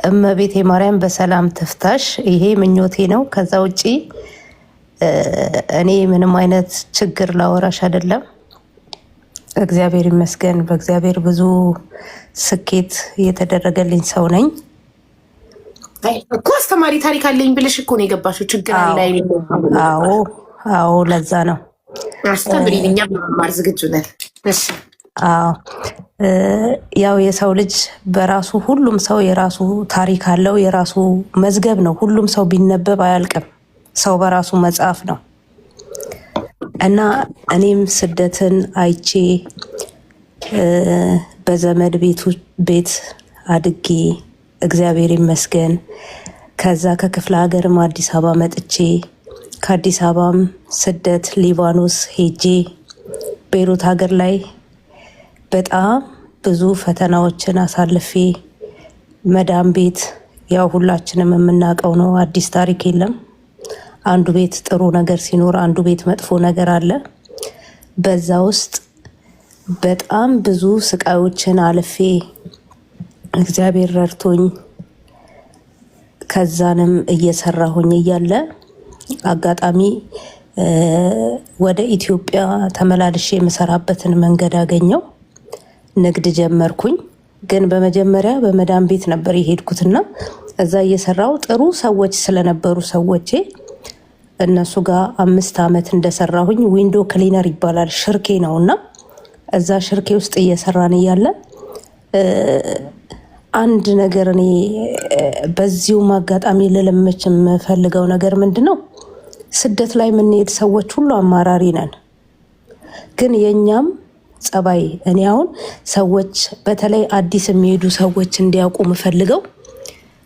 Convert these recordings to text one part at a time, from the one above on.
እመቤቴ ማርያም በሰላም ትፍታሽ። ይሄ ምኞቴ ነው። ከዛ ውጪ እኔ ምንም አይነት ችግር ላወራሽ አይደለም። እግዚአብሔር ይመስገን። በእግዚአብሔር ብዙ ስኬት የተደረገልኝ ሰው ነኝ እኮ። አስተማሪ ታሪክ አለኝ ብለሽ እኮ ነው የገባሽው። ችግር አለ አይደለም? አዎ፣ ለዛ ነው። አስተምሪ፣ እኛም መማር ዝግጁ ነን። እሺ። ያው የሰው ልጅ በራሱ ሁሉም ሰው የራሱ ታሪክ አለው፣ የራሱ መዝገብ ነው። ሁሉም ሰው ቢነበብ አያልቅም። ሰው በራሱ መጽሐፍ ነው እና እኔም ስደትን አይቼ በዘመድ ቤት አድጌ እግዚአብሔር ይመስገን። ከዛ ከክፍለ ሀገርም አዲስ አበባ መጥቼ ከአዲስ አበባም ስደት ሊባኖስ ሄጄ ቤይሩት ሀገር ላይ በጣም ብዙ ፈተናዎችን አሳልፌ መዳም ቤት ያው ሁላችንም የምናውቀው ነው፣ አዲስ ታሪክ የለም። አንዱ ቤት ጥሩ ነገር ሲኖር አንዱ ቤት መጥፎ ነገር አለ። በዛ ውስጥ በጣም ብዙ ስቃዮችን አልፌ እግዚአብሔር ረድቶኝ ከዛንም እየሰራሁኝ እያለ አጋጣሚ ወደ ኢትዮጵያ ተመላልሼ የምሰራበትን መንገድ አገኘው። ንግድ ጀመርኩኝ። ግን በመጀመሪያ በመዳም ቤት ነበር የሄድኩትና እዛ እየሰራው ጥሩ ሰዎች ስለነበሩ ሰዎቼ እነሱ ጋር 5 ዓመት እንደሰራሁኝ ዊንዶ ክሊነር ይባላል ሽርኬ ነውና እዛ ሽርኬ ውስጥ እየሰራን እያለ አንድ ነገር እኔ በዚሁ አጋጣሚ ልለምች የምፈልገው ነገር ምንድነው፣ ስደት ላይ የምንሄድ ሰዎች ሁሉ አማራሪ ነን። ግን የኛም ጸባይ እኔ አሁን ሰዎች በተለይ አዲስ የሚሄዱ ሰዎች እንዲያውቁ የምፈልገው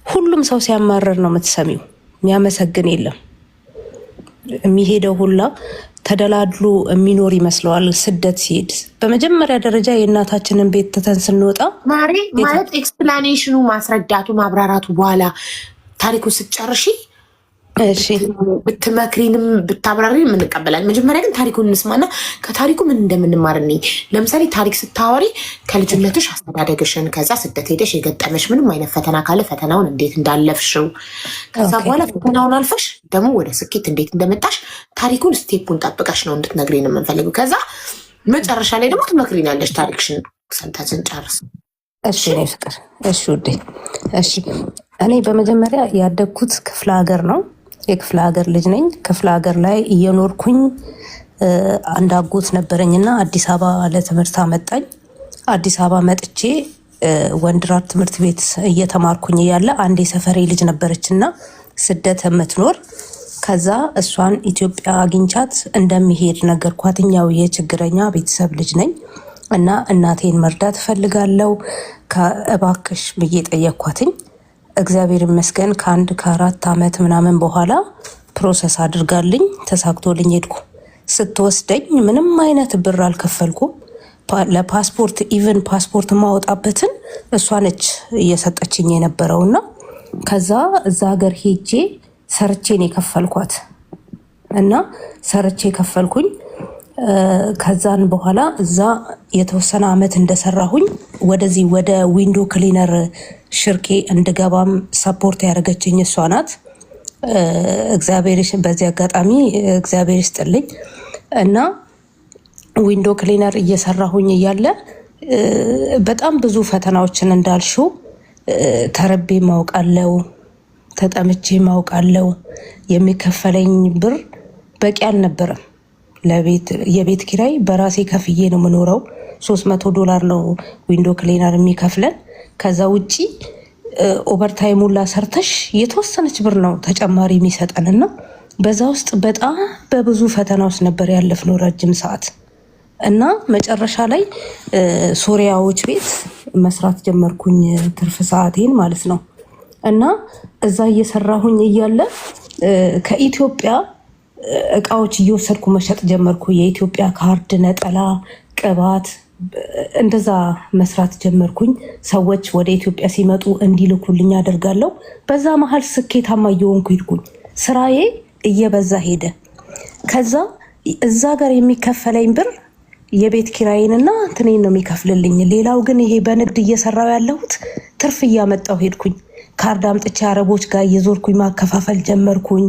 ሁሉም ሰው ሲያማረር ነው የምትሰሚው፣ የሚያመሰግን የለም። የሚሄደው ሁላ ተደላድሎ የሚኖር ይመስለዋል ስደት ሲሄድ። በመጀመሪያ ደረጃ የእናታችንን ቤት ትተን ስንወጣ ማሬ ማለት ኤክስፕላኔሽኑ ማስረዳቱ ማብራራቱ በኋላ ታሪኩ ስትጨርሺ ብትመክሪንም ብታብራሪንም እንቀበላለን። መጀመሪያ ግን ታሪኩን እንስማና ከታሪኩ ምን እንደምንማር እኔ ለምሳሌ ታሪክ ስታወሪ ከልጅነትሽ አስተዳደግሽን፣ ከዛ ስደት ሄደሽ የገጠመሽ ምንም አይነት ፈተና ካለ ፈተናውን እንዴት እንዳለፍሽው፣ ከዛ በኋላ ፈተናውን አልፈሽ ደግሞ ወደ ስኬት እንዴት እንደመጣሽ ታሪኩን ስቴፑን ጠብቀሽ ነው እንድትነግሪን የምንፈልገው። ከዛ መጨረሻ ላይ ደግሞ ትመክሪናለሽ ታሪክሽን ሰምተን ስንጨርስ። እሺ እኔ ፍቅር፣ እሺ ውዴ፣ እሺ። እኔ በመጀመሪያ ያደግኩት ክፍለ ሀገር ነው። የክፍለ ሀገር ልጅ ነኝ። ክፍለ ሀገር ላይ እየኖርኩኝ አንድ አጎት ነበረኝና አዲስ አበባ ለትምህርት አመጣኝ። አዲስ አበባ መጥቼ ወንድራር ትምህርት ቤት እየተማርኩኝ እያለ አንድ የሰፈሬ ልጅ ነበረችና ስደት የምትኖር፣ ከዛ እሷን ኢትዮጵያ አግኝቻት እንደሚሄድ ነገርኳትኝ። ያው የችግረኛ ቤተሰብ ልጅ ነኝ እና እናቴን መርዳት እፈልጋለሁ ከእባክሽ ብዬ ጠየኳትኝ። እግዚአብሔር ይመስገን ከ4 ዓመት ምናምን በኋላ ፕሮሰስ አድርጋልኝ ተሳክቶልኝ ሄድኩ። ስትወስደኝ ምንም አይነት ብር አልከፈልኩም። ለፓስፖርት ኢቨን ፓስፖርት ማወጣበትን እሷ ነች እየሰጠችኝ የነበረውና ከዛ እዛ ሀገር ሄጄ ሰርቼን የከፈልኳት እና ሰርቼ ከፈልኩኝ። ከዛን በኋላ እዛ የተወሰነ አመት እንደሰራሁኝ ወደዚህ ወደ ዊንዶ ክሊነር ሽርኬ እንድገባም ሰፖርት ያደረገችኝ እሷ ናት። እግዚአብሔር በዚህ አጋጣሚ እግዚአብሔር ይስጥልኝ። እና ዊንዶ ክሊነር እየሰራሁኝ እያለ በጣም ብዙ ፈተናዎችን እንዳልሽው ተረቤ ማውቃለው፣ ተጠምቼ ማውቃለው። የሚከፈለኝ ብር በቂ አልነበረም። የቤት ኪራይ በራሴ ከፍዬ ነው የምኖረው። $300 ነው ዊንዶ ክሊነር የሚከፍለን። ከዛ ውጪ ኦቨርታይም ሁላ ሰርተሽ የተወሰነች ብር ነው ተጨማሪ የሚሰጠንና በዛ ውስጥ በጣም በብዙ ፈተና ውስጥ ነበር ያለፍነው ረጅም ሰዓት። እና መጨረሻ ላይ ሶሪያዎች ቤት መስራት ጀመርኩኝ፣ ትርፍ ሰዓቴን ማለት ነው። እና እዛ እየሰራሁኝ እያለ ከኢትዮጵያ እቃዎች እየወሰድኩ መሸጥ ጀመርኩ። የኢትዮጵያ ካርድ፣ ነጠላ፣ ቅባት እንደዛ መስራት ጀመርኩኝ። ሰዎች ወደ ኢትዮጵያ ሲመጡ እንዲልኩልኝ አደርጋለሁ። በዛ መሀል ስኬታማ እየሆንኩ ሄድኩኝ። ስራዬ እየበዛ ሄደ። ከዛ እዛ ጋር የሚከፈለኝ ብር የቤት ኪራይንና እንትኔን ነው የሚከፍልልኝ። ሌላው ግን ይሄ በንግድ እየሰራው ያለሁት ትርፍ እያመጣው ሄድኩኝ። ካርድ አምጥቼ አረቦች ጋር እየዞርኩኝ ማከፋፈል ጀመርኩኝ።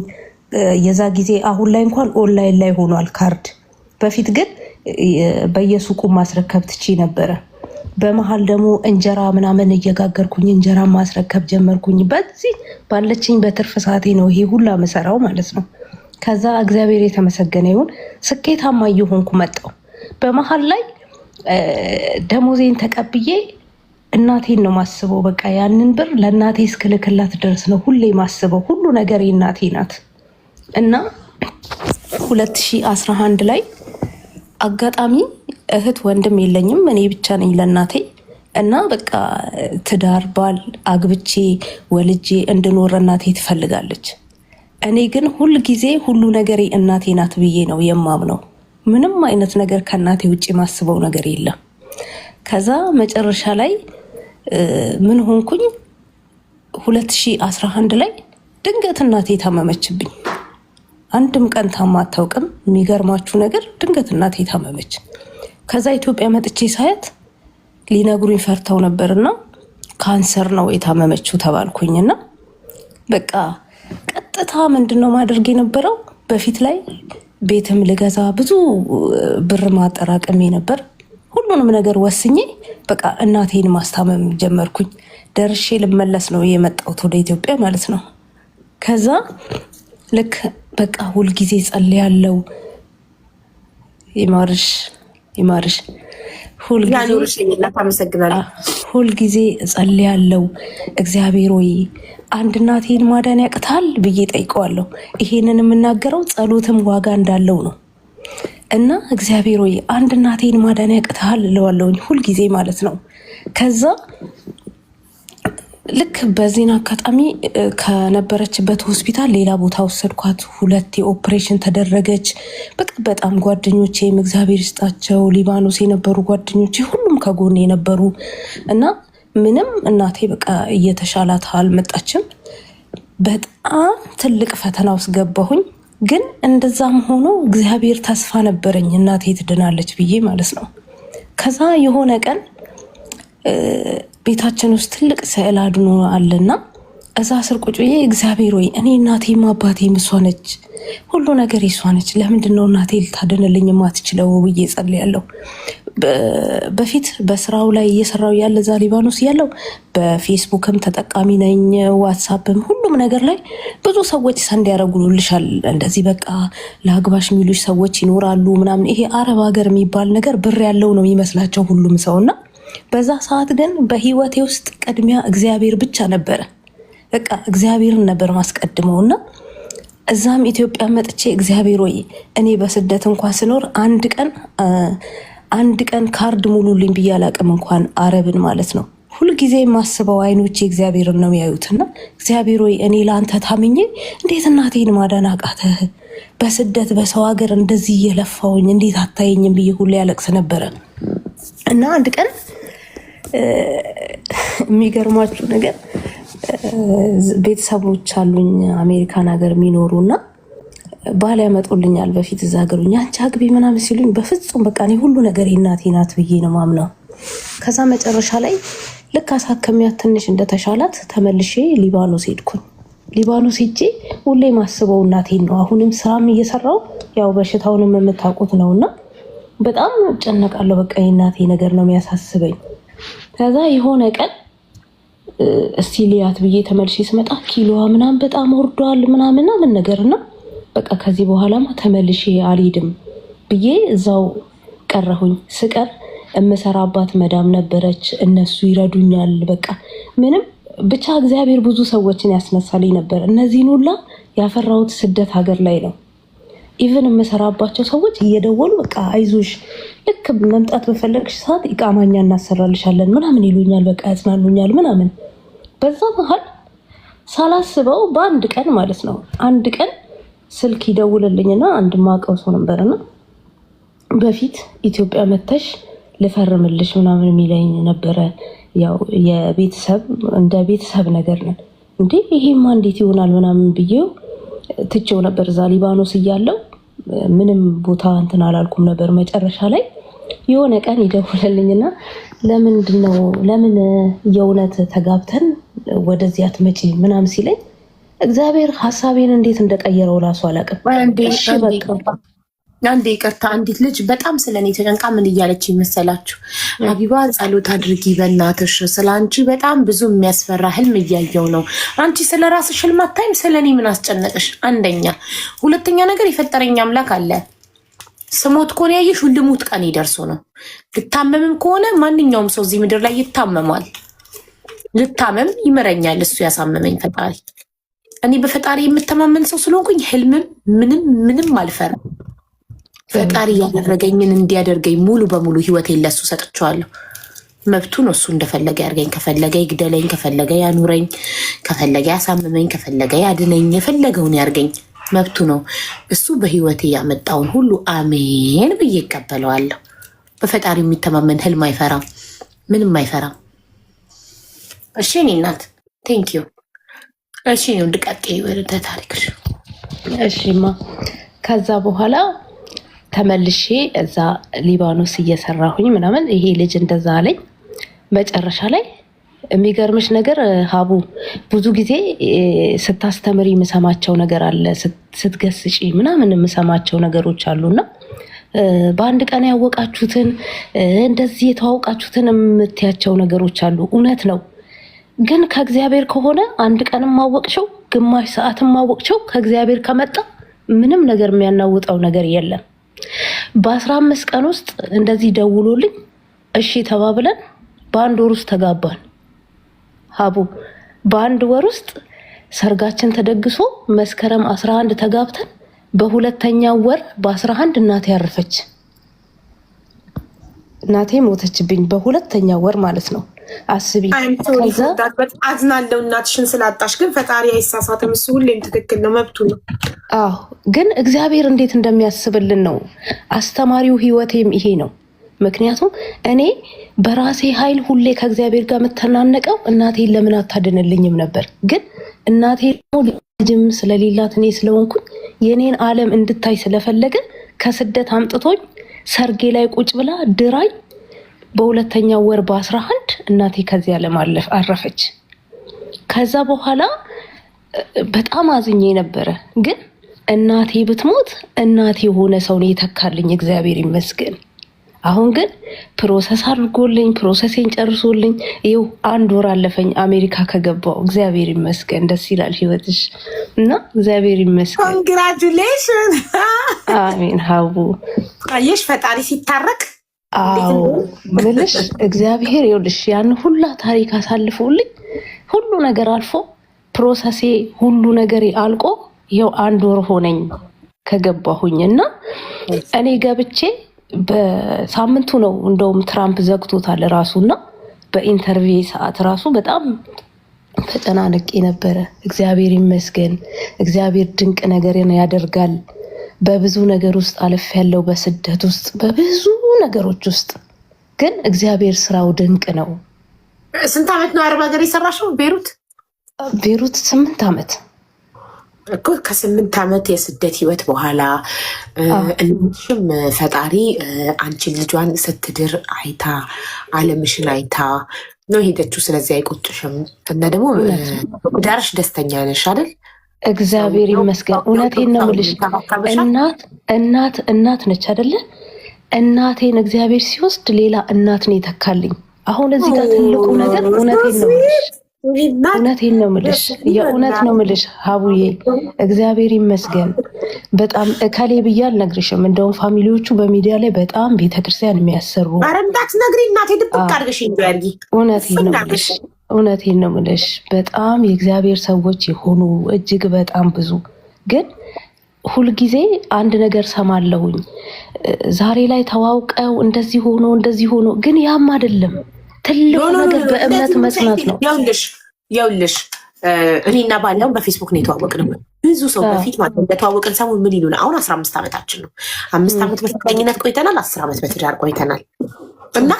የዛ ጊዜ አሁን ላይ እንኳን ኦንላይን ላይ ሆኗል ካርድ። በፊት ግን በየሱቁ ማስረከብ ትቼ ነበረ። በመሃል ደግሞ እንጀራ ምናምን እየጋገርኩኝ እንጀራ ማስረከብ ጀመርኩኝ። በዚህ ባለችኝ በትርፍ ሰዓቴ ነው ይሄ ሁላ መሰራው ማለት ነው። ከዛ እግዚአብሔር የተመሰገነ ይሁን ስኬታማ እየሆንኩ መጣሁ። በመሃል ላይ ደሞዜን ተቀብዬ እናቴን ነው ማስበው። በቃ ያንን ብር ለእናቴ እስክልክላት ድረስ ነው ሁሌ ማስበው። ሁሉ ነገር የእናቴ ናት። እና 2011 ላይ አጋጣሚ እህት ወንድም የለኝም፣ እኔ ብቻ ነኝ ለእናቴ። እና በቃ ትዳር ባል አግብቼ ወልጄ እንድኖር እናቴ ትፈልጋለች። እኔ ግን ሁል ጊዜ ሁሉ ነገሬ እናቴ ናት ብዬ ነው የማምነው። ምንም አይነት ነገር ከእናቴ ውጭ ማስበው ነገር የለም። ከዛ መጨረሻ ላይ ምን ሆንኩኝ? 2011 ላይ ድንገት እናቴ ታመመችብኝ። አንድም ቀን ታማ አታውቅም። የሚገርማችሁ ነገር ድንገት እናቴ ታመመች። ከዛ ኢትዮጵያ መጥቼ ሳያት ሊነግሩኝ ፈርተው ነበርና ካንሰር ነው የታመመችው ተባልኩኝና በቃ ቀጥታ ምንድነው ማድረግ የነበረው? በፊት ላይ ቤትም ልገዛ ብዙ ብር ማጠራቀም ነበር። ሁሉንም ነገር ወስኜ በቃ እናቴን ማስታመም ጀመርኩኝ። ደርሼ ልመለስ ነው የመጣሁት ወደ ኢትዮጵያ ማለት ነው። ከዛ ልክ በቃ ሁልጊዜ ጸልያለሁ። ይማርሽ ሁልጊዜ ጸልያለሁ። እግዚአብሔር ወይ አንድ እናቴን ማዳን ያቅታል ብዬ ጠይቀዋለሁ። ይሄንን የምናገረው ጸሎትም ዋጋ እንዳለው ነው። እና እግዚአብሔር ወይ አንድ እናቴን ማዳን ያቅታል እለዋለሁኝ ሁልጊዜ ማለት ነው። ከዛ ልክ በዚህን አጋጣሚ ከነበረችበት ሆስፒታል ሌላ ቦታ ወሰድኳት። 2 ኦፕሬሽን ተደረገች። በቃ በጣም ጓደኞቼም እግዚአብሔር ይስጣቸው ሊባኖስ የነበሩ ጓደኞቼ ሁሉም ከጎኔ የነበሩ እና ምንም እናቴ በቃ እየተሻላት አልመጣችም። በጣም ትልቅ ፈተና ውስጥ ገባሁኝ። ግን እንደዛም ሆኖ እግዚአብሔር ተስፋ ነበረኝ እናቴ ትድናለች ብዬ ማለት ነው። ከዛ የሆነ ቀን ቤታችን ውስጥ ትልቅ ስዕል አድኖ አለና እዛ ስር ቁጭ ብዬ እግዚአብሔር ወይ እኔ እናቴም አባቴም እሷ ነች፣ ሁሉ ነገር እሷ ነች፣ ለምንድነው እናቴ ልታድንልኝ ማትችለው ብዬ ጸልያለሁ። በፊት በስራው ላይ እየሰራው ያለ እዛ ሊባኖስ ያለው በፌስቡክም ተጠቃሚ ነኝ፣ ዋትሳፕም ሁሉም ነገር ላይ ብዙ ሰዎች ሰንድ ያደርጉልሻል። እንደዚህ በቃ ለአግባሽ የሚሉሽ ሰዎች ይኖራሉ ምናምን። ይሄ አረብ ሀገር የሚባል ነገር ብር ያለው ነው የሚመስላቸው ሁሉም ሰውና በዛ ሰዓት ግን በህይወቴ ውስጥ ቅድሚያ እግዚአብሔር ብቻ ነበረ። በቃ እግዚአብሔርን ነበር ማስቀድመውና እዛም ኢትዮጵያ መጥቼ እግዚአብሔር ወይ እኔ በስደት እንኳን ስኖር አንድ ቀን ካርድ ሙሉልኝ ብዬ አላቅም፣ እንኳን አረብን ማለት ነው። ሁልጊዜ የማስበው አይኖቼ እግዚአብሔርን ነው የሚያዩትና እግዚአብሔር ወይ እኔ ለአንተ ታምኜ እንዴት እናቴን ማዳን አቃተህ? በስደት በሰው ሀገር እንደዚህ እየለፋውኝ እንዴት አታየኝም ብዬ ሁሌ ያለቅስ ነበረ። እና አንድ ቀን የሚገርማችሁ ነገር ቤተሰቦች አሉኝ አሜሪካን ሀገር የሚኖሩ እና ባል ያመጡልኛል። በፊት እዛ ሀገሩኝ አንቺ አግቢ ምናምን ሲሉኝ በፍጹም በቃ እኔ ሁሉ ነገር የእናቴ ናት ብዬ ነው ማምነው። ከዛ መጨረሻ ላይ ልክ አሳከሚያት ትንሽ እንደተሻላት ተመልሼ ሊባኖስ ሄድኩኝ። ሊባኖስ ሄጄ ሁሌ ማስበው እናቴን ነው። አሁንም ስራም እየሰራው ያው በሽታውንም የምታውቁት ነውና በጣም ጨነቃለሁ። በቃ የእናቴ ነገር ነው የሚያሳስበኝ። ከዛ የሆነ ቀን እስቲ ሊያት ብዬ ተመልሼ ስመጣ ኪሎዋ ምናምን በጣም ወርዷል ምናምን ነገርና በቃ ከዚህ በኋላማ ተመልሼ አልሄድም ብዬ እዛው ቀረሁኝ። ስቀር እምሰራባት መዳም ነበረች፣ እነሱ ይረዱኛል። በቃ ምንም ብቻ እግዚአብሔር ብዙ ሰዎችን ያስነሳልኝ ነበር። እነዚህን ሁላ ያፈራሁት ስደት ሀገር ላይ ነው። ኢቨን የምሰራባቸው ሰዎች እየደወሉ በቃ አይዞሽ ልክ መምጣት በፈለግሽ ሰዓት ኢቃማኛ እናሰራልሻለን ምናምን ይሉኛል። በቃ ያጽናኑኛል ምናምን። በዛ መሀል ሳላስበው በአንድ ቀን ማለት ነው አንድ ቀን ስልክ ይደውልልኝና አንድ ማቀው ሰው ነበርና በፊት ኢትዮጵያ መተሽ ልፈርምልሽ ምናምን የሚለኝ ነበረ። ያው የቤተሰብ እንደ ቤተሰብ ነገር ነን እንዴ ይሄማ እንዴት ይሆናል ምናምን ብዬው ትቼው ነበር። እዛ ሊባኖስ እያለው ምንም ቦታ እንትን አላልኩም ነበር። መጨረሻ ላይ የሆነ ቀን ይደውልልኝና ለምን የእውነት ተጋብተን ወደዚህ አትመጪ ምናምን ሲለኝ እግዚአብሔር ሐሳቤን እንዴት እንደቀየረው ራሱ አላውቅም። እሺ በቃ አንዴ ይቅርታ፣ አንዲት ልጅ በጣም ስለኔ ተጨንቃ ምን እያለች ይመሰላችሁ? ሀቢባ ጸሎት አድርጊ በእናትሽ፣ ስለ አንቺ በጣም ብዙ የሚያስፈራ ህልም እያየው ነው። አንቺ ስለ ራስሽ ህልም አታይም? ስለኔ ምን አስጨነቅሽ? አንደኛ። ሁለተኛ ነገር የፈጠረኝ አምላክ አለ። ስሞት ከሆነ ያየሽ ልሙት ቀን ይደርሶ ነው። ልታመምም ከሆነ ማንኛውም ሰው እዚህ ምድር ላይ ይታመማል። ልታመም ይምረኛል እሱ ያሳመመኝ ፈጣሪ። እኔ በፈጣሪ የምተማመን ሰው ስለሆንኩኝ ህልምም ምንም አልፈራም። ፈጣሪ ያደረገኝን እንዲያደርገኝ ሙሉ በሙሉ ህይወቴን ለሱ ሰጥቼዋለሁ። መብቱ ነው። እሱ እንደፈለገ ያርገኝ። ከፈለገ ይግደለኝ፣ ከፈለገ ያኑረኝ፣ ከፈለገ ያሳምመኝ፣ ከፈለገ ያድነኝ፣ የፈለገውን ያርገኝ። መብቱ ነው። እሱ በህይወቴ ያመጣውን ሁሉ አሜን ብዬ ይቀበለዋለሁ። በፈጣሪ የሚተማመን ህልም አይፈራም፣ ምንም አይፈራም። እሺ እኔ እናት ቴንኪዩ። እሺ ነው እንድቀጤ ወደ ታሪክሽ። እሺማ ከዛ በኋላ ተመልሼ እዛ ሊባኖስ እየሰራሁኝ ምናምን ይሄ ልጅ እንደዛ አለኝ። መጨረሻ ላይ የሚገርምሽ ነገር ሀቡ ብዙ ጊዜ ስታስተምሪ የምሰማቸው ነገር አለ፣ ስትገስጪ ምናምን የምሰማቸው ነገሮች አሉና በአንድ ቀን ያወቃችሁትን እንደዚህ የተዋወቃችሁትን የምትያቸው ነገሮች አሉ። እውነት ነው። ግን ከእግዚአብሔር ከሆነ አንድ ቀንም ማወቅቸው ግማሽ ሰዓትም ማወቅቸው ከእግዚአብሔር ከመጣ ምንም ነገር የሚያናውጠው ነገር የለም። በ15 ቀን ውስጥ እንደዚህ ደውሎልኝ እሺ ተባብለን በአንድ ወር ውስጥ ተጋባን። ሀቡ በአንድ ወር ውስጥ ሰርጋችን ተደግሶ መስከረም 11 ተጋብተን በሁለተኛው ወር በ11 እናቴ ያረፈች። እናቴ ሞተችብኝ በሁለተኛው ወር ማለት ነው። አስቢ። አዝናለሁ እናትሽን ስላጣሽ። ግን ፈጣሪ አይሳሳትም። እሱ ሁሌም ትክክል ነው፣ መብቱ ነው። አዎ ግን እግዚአብሔር እንዴት እንደሚያስብልን ነው አስተማሪው። ህይወቴም ይሄ ነው። ምክንያቱም እኔ በራሴ ኃይል ሁሌ ከእግዚአብሔር ጋር የምተናነቀው እናቴን ለምን አታድንልኝም ነበር። ግን እናቴ ልጅም ስለሌላት እኔ ስለሆንኩኝ የኔን ዓለም እንድታይ ስለፈለገ ከስደት አምጥቶኝ ሰርጌ ላይ ቁጭ ብላ ድራኝ በሁለተኛው ወር በ11 እናቴ ከዚህ ዓለም አረፈች። ከዛ በኋላ በጣም አዝኜ ነበረ። ግን እናቴ ብትሞት እናቴ የሆነ ሰው ነው የተካልኝ፣ እግዚአብሔር ይመስገን። አሁን ግን ፕሮሰስ አድርጎልኝ ፕሮሰሴን ጨርሶልኝ ይኸው 1 ወር አለፈኝ አሜሪካ ከገባው። እግዚአብሔር ይመስገን። ደስ ይላል ህይወትሽ እና እግዚአብሔር ይመስገን። ኮንግራቹሌሽን። አሜን። ሀቡ አየሽ ፈጣሪ ሲታረቅ። አዎ ምልሽ እግዚአብሔር ይኸውልሽ ያን ሁላ ታሪክ አሳልፎልኝ ሁሉ ነገር አልፎ ፕሮሰሴ ሁሉ ነገር አልቆ ይኸው 1 ወር ሆነኝ ከገባሁኝ እና እኔ ገብቼ በሳምንቱ ነው እንደውም ትራምፕ ዘግቶታል ራሱና በኢንተርቪው ሰዓት ራሱ በጣም ተጨናንቄ ነበረ። እግዚአብሔር ይመስገን። እግዚአብሔር ድንቅ ነገርን ያደርጋል። በብዙ ነገር ውስጥ አለፍ ያለው በስደት ውስጥ በብዙ ነገሮች ውስጥ ግን እግዚአብሔር ስራው ድንቅ ነው። ስንት ዓመት ነው አረብ ሀገር የሰራሽው? ቤሩት 8 ዓመት እኮ። ከ8 ዓመት የስደት ህይወት በኋላ እናትሽም ፈጣሪ አንቺን ልጇን ስትድር አይታ አለምሽን አይታ ነው ሄደችው። ስለዚህ አይቆጭሽም እና ደግሞ ዳርሽ ደስተኛ ነሽ አይደል? እግዚአብሔር ይመስገን። እውነቴን ነው የምልሽ። እናት ነች አይደለ? እናቴን እግዚአብሔር ሲወስድ ሌላ እናትን ይተካልኝ። አሁን እዚህ ጋር ትልቁ ነገር እውነቴን ነው የምልሽ፣ የእውነት ነው የምልሽ ሀቡዬ፣ እግዚአብሔር ይመስገን። በጣም እከሌ ብዬ አልነግርሽም። እንደውም ፋሚሊዎቹ በሚዲያ ላይ በጣም ቤተክርስቲያን የሚያሰሩ እንዳትነግሪ እናቴ ድብቅ አድርገሽ እንጂ። እውነቴን ነው የምልሽ በጣም የእግዚአብሔር ሰዎች የሆኑ እጅግ በጣም ብዙ። ግን ሁልጊዜ አንድ ነገር ሰማለሁኝ፣ ዛሬ ላይ ተዋውቀው እንደዚህ ሆኖ ግን ያም አይደለም። ትልቁ ነገር በእምነት መጽናት ነው። ይኸውልሽ እኔና ባለውን በፌስቡክ ነው የተዋወቅነው። ብዙ ሰው በፊት ማለት እንደተዋወቅን ሰሞን ምን ይሉን፣ አሁን 15 ዓመታችን ነው። 5 ዓመት በፍቅረኝነት ቆይተናል፣ 10 ዓመት በትዳር ቆይተናል። እና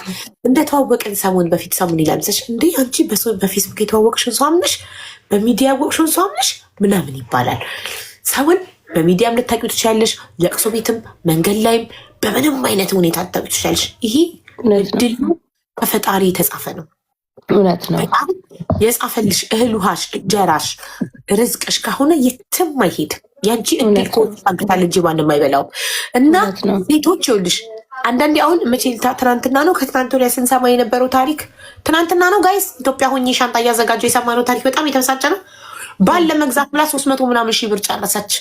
እንደተዋወቅን ሰሞን በፊት ሰው ምን ይላል መሰለሽ፣ እንዴ አንቺ በፌስቡክ የተዋወቅሽን ሰው አምነሽ በሚዲያ ያወቅሽን ሰው አምነሽ ምናምን ይባላል። ሰውን በሚዲያም ልታውቂው ትችያለሽ፣ ለቅሶ ቤትም መንገድ ላይም በምንም አይነት ሁኔታ ታብቻለሽ። ይሄ እድል ከፈጣሪ የተጻፈ ነው። እውነት ነው። የጻፈልሽ እህል ውሃሽ፣ እንጀራሽ፣ ርዝቅሽ ከሆነ የትም አይሄድም። ያንቺ እድል ከወጣግታል እንጂ ማንም አይበላውም። እና ሴቶች ይኸውልሽ አንዳንዴ አሁን መቼ ትናንትና ነው ከትናንት ወዲያ ስንሰማ የነበረው ታሪክ ትናንትና ነው ጋይስ፣ ኢትዮጵያ ሆኜ ሻንጣ እያዘጋጀው የሰማነው ታሪክ በጣም የተመሳጨ ነው። ባል ለመግዛት ብላ 300 ምናምን ሺህ ብር ጨረሰች።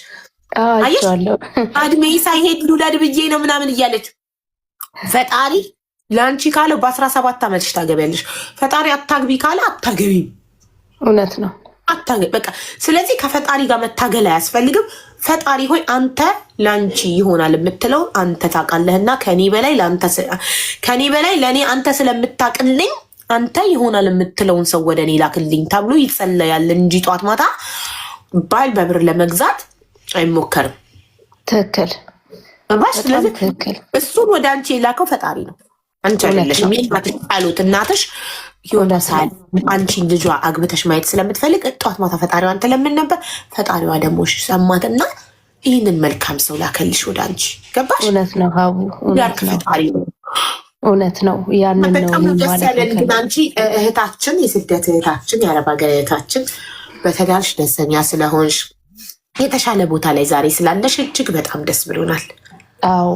እድሜ ሳይሄድ ሉላድ ብዬ ነው ምናምን እያለች ፈጣሪ ለአንቺ ካለው በ17 ዓመትሽ ታገቢያለሽ። ፈጣሪ አታግቢ ካለ አታገቢም። እውነት ነው። በቃ ስለዚህ ከፈጣሪ ጋር መታገል አያስፈልግም። ፈጣሪ ሆይ አንተ ለአንቺ ይሆናል የምትለው አንተ ታውቃለህና ከኔ በላይ ለእኔ አንተ ስለምታውቅልኝ አንተ ይሆናል የምትለውን ሰው ወደ እኔ ላክልኝ ተብሎ ይጸለያል እንጂ ጧት ማታ ባል በብር ለመግዛት አይሞከርም። ትክክል። ስለዚህ እሱን ወደ አንቺ የላከው ፈጣሪ ነው። አንቺ አይደለሽም። እናትሽ የሆነ ሳል አንቺን ልጇ አግብተሽ ማየት ስለምትፈልግ ጧት ማታ ፈጣሪዋን ትለምን ነበር። ፈጣሪዋ ደግሞ ሰማትና ይህንን መልካም ሰው ላከልሽ ወደ አንቺ። ገባሽ? እውነት ነው ሀቡ፣ ፈጣሪ ነው። እውነት ነው። ያንን ነው ደስ ያለን። ግን አንቺ እህታችን፣ የስደት እህታችን፣ የአረብ ሀገር እህታችን በተዳርሽ ደስተኛ ስለሆንሽ የተሻለ ቦታ ላይ ዛሬ ስላለሽ እጅግ በጣም ደስ ብሎናል። አዎ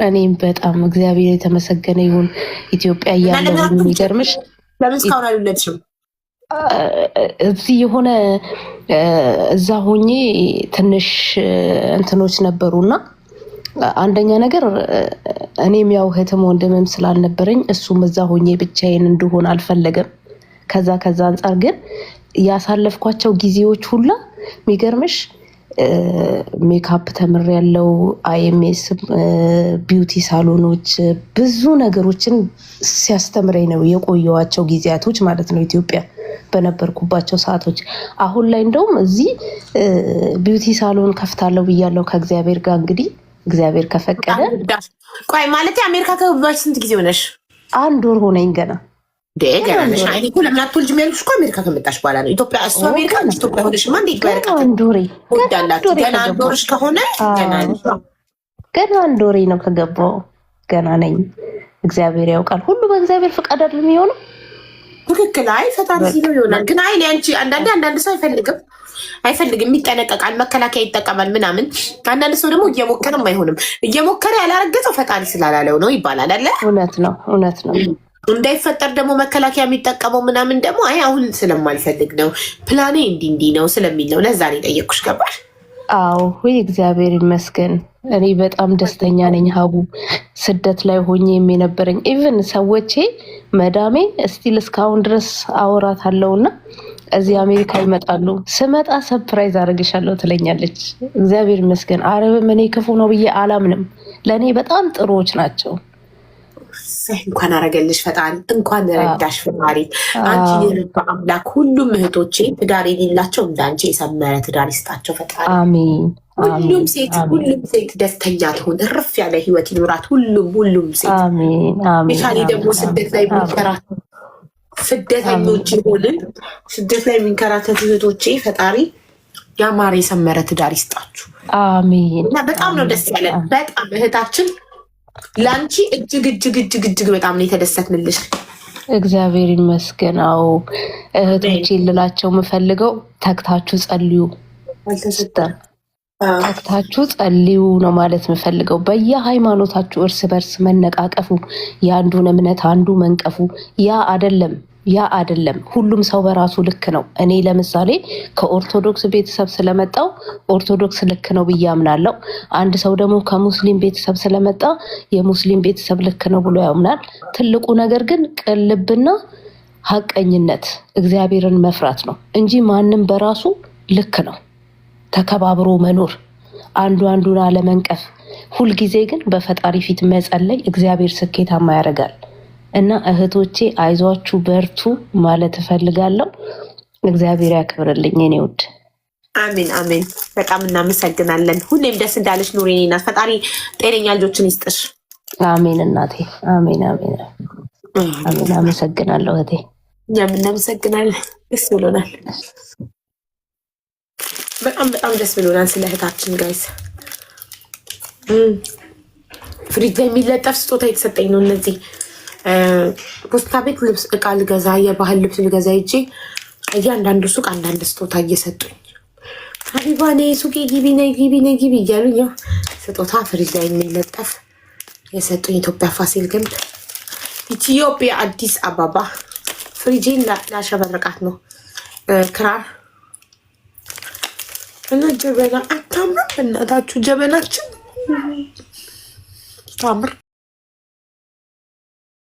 እኔም በጣም እግዚአብሔር የተመሰገነ ይሁን። ኢትዮጵያ እያለሁ የሚገርምሽ ለምን እስካሁን አልወለድሽም? እዚህ የሆነ እዛ ሆኜ ትንሽ እንትኖች ነበሩና አንደኛ ነገር እኔም ያው እህትም ወንድምም ስላልነበረኝ እሱም እዛ ሆኜ ብቻዬን እንድሆን አልፈለገም። ከዛ አንጻር ግን ያሳለፍኳቸው ጊዜዎች ሁላ የሚገርምሽ ሜካፕ ተምሬያለሁ፣ አይኤምኤስ፣ ቢዩቲ ሳሎኖች ብዙ ነገሮችን ሲያስተምረኝ ነው የቆየዋቸው ጊዜያቶች ማለት ነው ኢትዮጵያ በነበርኩባቸው ሰዓቶች። አሁን ላይ እንደውም እዚህ ቢዩቲ ሳሎን ከፍታለሁ ብያለሁ ከእግዚአብሔር ጋር እንግዲህ እግዚአብሔር ከፈቀደ። ቆይ ማለት አሜሪካ ከገባሽ ስንት ጊዜ ሆነሽ? 1 ወር ሆነኝ ገና። ለምን አትወልጂም ያልኩሽ እኮ አሜሪካ ከመጣሽ በኋላ ነው። ኢትዮጵያ እሱ አሜሪካ ኢትዮጵያ ሆነሽማ እንዴት ባይርቃት ወዳላችሁ ገና 1 ወርሽ ከሆነ ገና 1 ወሬ ነው ከገባው ገና ነኝ። እግዚአብሔር ያውቃል። ሁሉ በእግዚአብሔር ፈቃድ አይደል የሚሆነው? ትክክል። አይ ፈጣሪ ሲለው ይሆናል። ግን አይ አንቺ አንዳንድ ሰው አይፈልግም፣ ይጠነቀቃል፣ መከላከያ ይጠቀማል ምናምን። አንዳንድ ሰው ደግሞ እየሞከረም አይሆንም። እየሞከረ ያላረገጠው ፈጣሪ ስላላለው ነው ይባላል አለ። እውነት ነው፣ እውነት ነው። እንዳይፈጠር ደግሞ መከላከያ የሚጠቀመው ምናምን ደግሞ አይ አሁን ስለማልፈልግ ነው ፕላኔ እንዲህ ነው ስለሚል ነው። ለዛ ነው የጠየኩሽ። ገባሽ? አዎ ወይ እግዚአብሔር ይመስገን። እኔ በጣም ደስተኛ ነኝ ሀቡ። ስደት ላይ ሆኜ የነበረኝ ኢቭን ሰዎቼ መዳሜ እስቲል እስካሁን ድረስ አወራታለሁና እዚህ አሜሪካ ይመጣሉ። ስመጣ ሰርፕራይዝ አደርግሻለሁ ትለኛለች። እግዚአብሔር ይመስገን። አረብም እኔ ክፉ ነው ብዬ አላምንም። ለእኔ በጣም ጥሩዎች ናቸው። እንኳን አረገልሽ ፈጣሪ፣ እንኳን ረዳሽ ፈጣሪ። አንቺ የረዳ አምላክ ሁሉም እህቶቼ ትዳር የሌላቸው እንዳንቺ የሰመረ ትዳር ይስጣቸው ፈጣሪ። አሜን። ሁሉም ሴት ደስተኛ ትሆን፣ እርፍ ያለ ህይወት ይኖራት። ሁሉም ሴት ሚሻሌ ደግሞ ስደት ላይ የሚንከራተቱ ስደተኞች ይሆንን ስደት ላይ የሚንከራተቱ እህቶቼ ፈጣሪ ያማረ የሰመረ ትዳር ይስጣችሁ። አሜን። እና በጣም ነው ደስ ያለን። በጣም እህታችን ለአንቺ እጅግ በጣም ነው የተደሰትንልሽ። እግዚአብሔር ይመስገናው። እህቶቼ ልላቸው የምፈልገው ተግታችሁ ጸልዩ፣ ተግታችሁ ጸልዩ ነው ማለት የምፈልገው። በየሃይማኖታችሁ እርስ በርስ መነቃቀፉ፣ የአንዱን እምነት አንዱ መንቀፉ ያ አይደለም። ሁሉም ሰው በራሱ ልክ ነው። እኔ ለምሳሌ ከኦርቶዶክስ ቤተሰብ ስለመጣው ኦርቶዶክስ ልክ ነው ብዬ አምናለሁ። አንድ ሰው ደግሞ ከሙስሊም ቤተሰብ ስለመጣ የሙስሊም ቤተሰብ ልክ ነው ብሎ ያምናል። ትልቁ ነገር ግን ቅልብና ሀቀኝነት፣ እግዚአብሔርን መፍራት ነው እንጂ ማንም በራሱ ልክ ነው። ተከባብሮ መኖር፣ አንዱን አለመንቀፍ፣ ሁልጊዜ ግን በፈጣሪ ፊት መጸለይ እግዚአብሔር ስኬታማ ያደርጋል። እና እህቶቼ አይዟችሁ በርቱ ማለት እፈልጋለሁ። እግዚአብሔር ያክብርልኝ የኔ ውድ። አሜን። በጣም እናመሰግናለን። ሁሌም ደስ እንዳለሽ ኑሪ። እኔና ፈጣሪ ጤነኛ ልጆችን ይስጥሽ። አሜን እናቴ፣ አሜን። አመሰግናለሁ እህቴ። እኛም እናመሰግናለን። ደስ ብሎናል። በጣም ደስ ብሎናል ስለ እህታችን ጋይስ። ፍሪጅ ላይ የሚለጠፍ ስጦታ የተሰጠኝ ነው። እነዚህ ፖስታ ቤት ልብስ እቃ ልገዛ የባህል ልብስ ልገዛ ሂጄ እያንዳንዱ ሱቅ አንዳንድ ስጦታ እየሰጡኝ ሀቢባ ነይ ሱቄ ግቢ ነይ ግቢ ነይ ግቢ እያሉኝ ስጦታ ፍሪጅ ላይ የሚለጠፍ የሰጡኝ። ኢትዮጵያ ፋሲል ግንብ ኢትዮጵያ አዲስ አበባ ፍሪጅን ላሸበረቃት ነው። ክራር እና ጀበና አታምር። እናታችሁ ጀበናችን ታምር